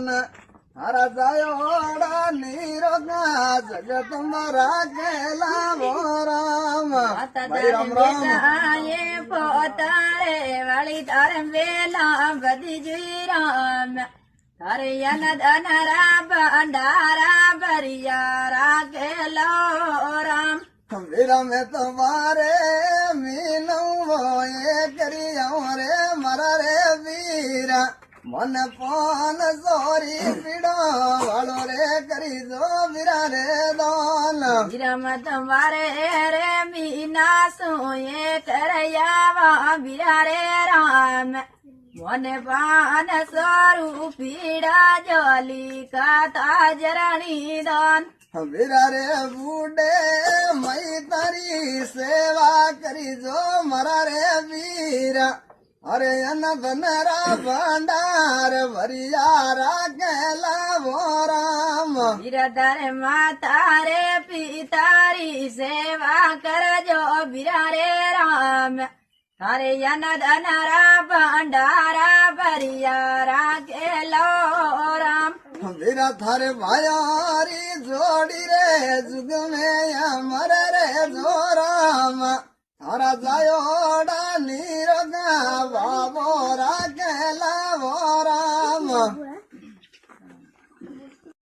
ધન તારા જાયોડા નીરોગા જગત રાખેલા વો રામ ભાઈ રામ રામ એ પોતારે વાળી તારે વેલા બધી જોઈ રામ તારે અનદનરા ભંડારા ભરિયા રાખેલો રામ વીરા મેં તમારે મીનવો એ કરી રે મારા રે વીરા મન પાન સોરી પીડો વાળો રે કરી દો વીરા રે દાન વિરમ તમારે રે મીના સોએ કરયાવા વીરા રે રામ મને પાન સોરું પીડા જોલી કાતા જરણી દાન વીરા રે બુડે મય તારી સેવા કરી જો મારા રે વીરા અરે અન બનરા ભંડાર ભરિયા રાખેલા વો રામ વીરધારે માતા રે પિતારી સેવા કરજો વીરા રે રામ તારે અનદનરા ભંડારા ભરિયા રાખેલો રામ વીરા થારે ભાયારી જોડી રે જુગ મેં અમર રે જો રામ તારા જાયોડા નીરોગા બાબો રાખેલા વો રામ